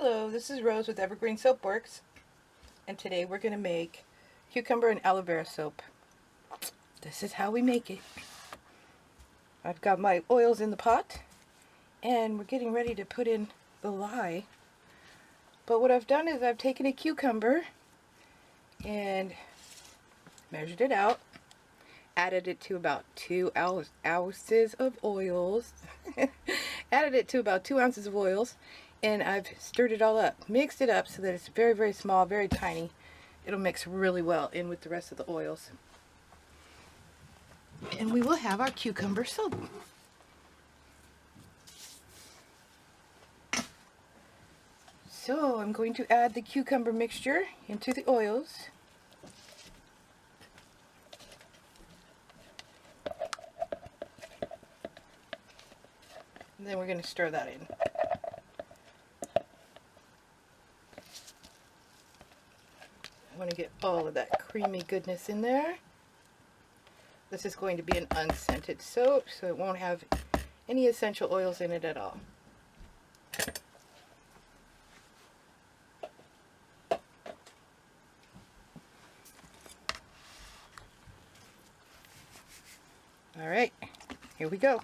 Hello, this is Rose with Evergreen Soapwerx, and today we're going to make cucumber and aloe vera soap. This is how we make it. I've got my oils in the pot, and we're getting ready to put in the lye. But what I've done is I've taken a cucumber and measured it out, added it to about 2 ounces of oils, added it to about 2 ounces of oils, and I've stirred it all up, mixed it up so that it's very, very small, very tiny. It'll mix really well in with the rest of the oils. And we will have our cucumber soap. So I'm going to add the cucumber mixture into the oils. And then we're going to stir that in. I want to get all of that creamy goodness in there. This is going to be an unscented soap, so it won't have any essential oils in it at all. Alright, here we go.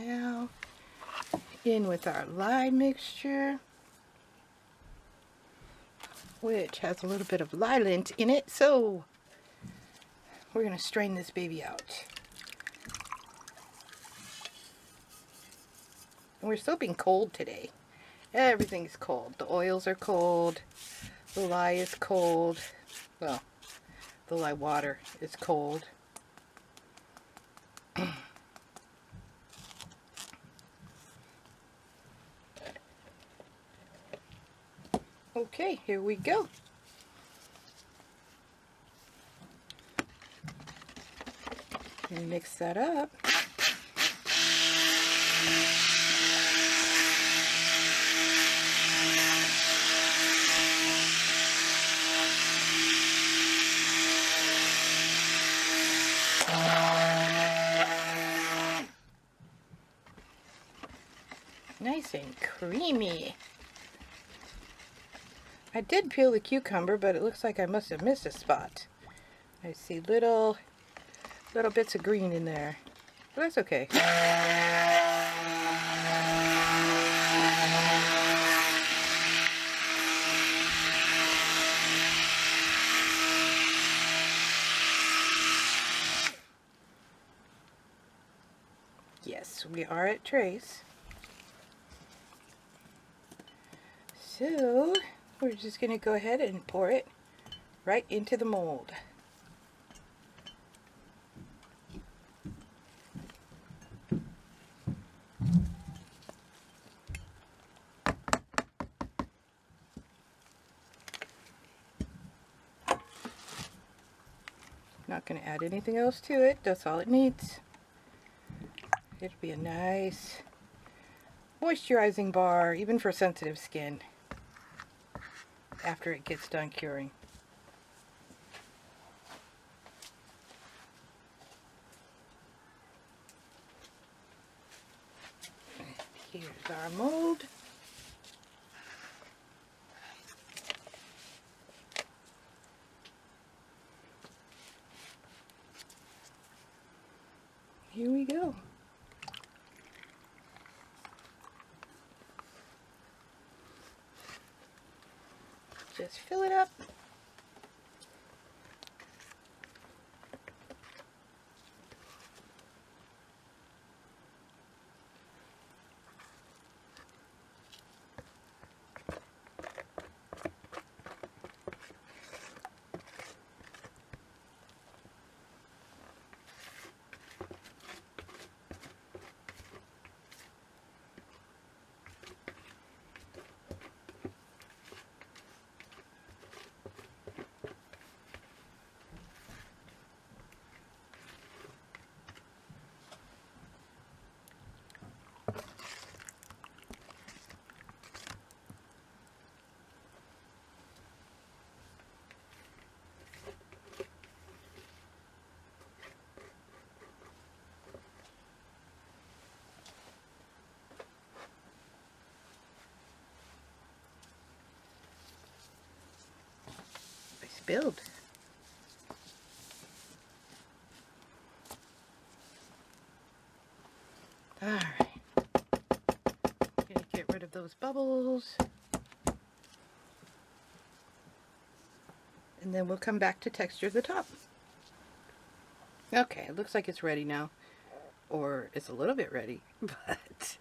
Now, in with our lye mixture, which has a little bit of lye lint in it, so we're going to strain this baby out. And we're soaping cold today. Everything's cold. The oils are cold, the lye is cold, well, the lye water is cold. Okay, here we go. And mix that up. Nice and creamy. I did peel the cucumber, but it looks like I must have missed a spot. I see little bits of green in there. But that's okay. Yes, we are at trace. So we're just going to go ahead and pour it right into the mold. Not going to add anything else to it. That's all it needs. It'll be a nice moisturizing bar, even for sensitive skin, after it gets done curing. Here's our mold. Here we go. Just fill it up. build. Alright. Gonna get rid of those bubbles. And then we'll come back to texture the top. Okay, it looks like it's ready now. Or it's a little bit ready, but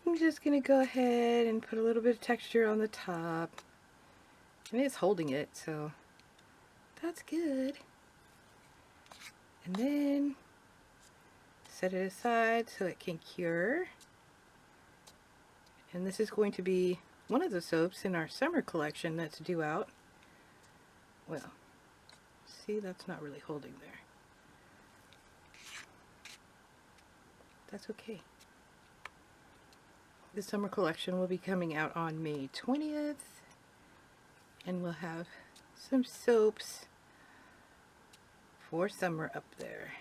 I'm just gonna go ahead and put a little bit of texture on the top. And it's holding it, so that's good. And then set it aside so it can cure. And this is going to be one of the soaps in our summer collection that's due out. Well, see, that's not really holding there. That's okay. The summer collection will be coming out on May 20th. And we'll have some soaps for summer up there.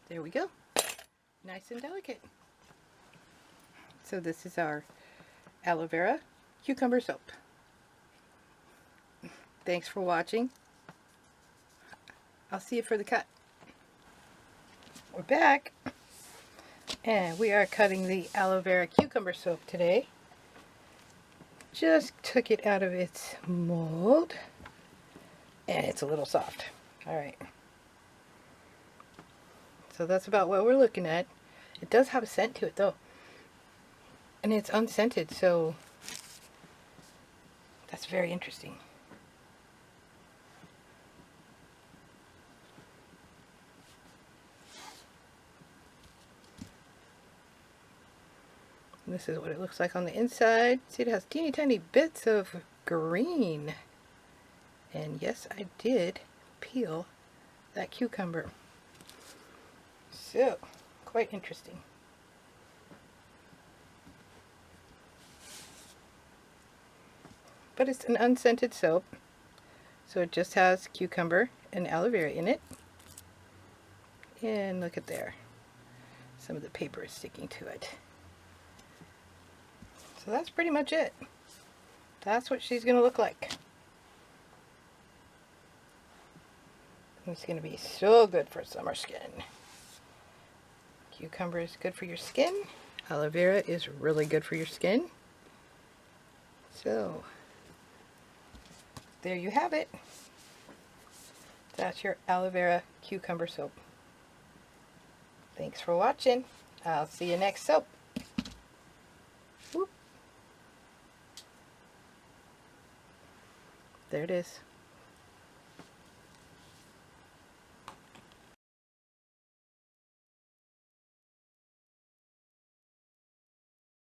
There we go. Nice and delicate. So this is our Aloe Vera Cucumber soap. Thanks for watching. I'll see you for the cut. We're back. And we are cutting the Aloe Vera Cucumber soap today. Just took it out of its mold. And it's a little soft. Alright. So that's about what we're looking at. It does have a scent to it though. And it's unscented, so that's very interesting. And this is what it looks like on the inside. See, it has teeny tiny bits of green. And yes, I did peel that cucumber. So, quite interesting. But it's an unscented soap, so it just has cucumber and aloe vera in it. And look at there. Some of the paper is sticking to it. So that's pretty much it. That's what she's going to look like. It's going to be so good for summer skin. Cucumber is good for your skin. Aloe vera is really good for your skin. So, there you have it. That's your Aloe Vera Cucumber soap. Thanks for watching. I'll see you next soap. Whoop. There it is.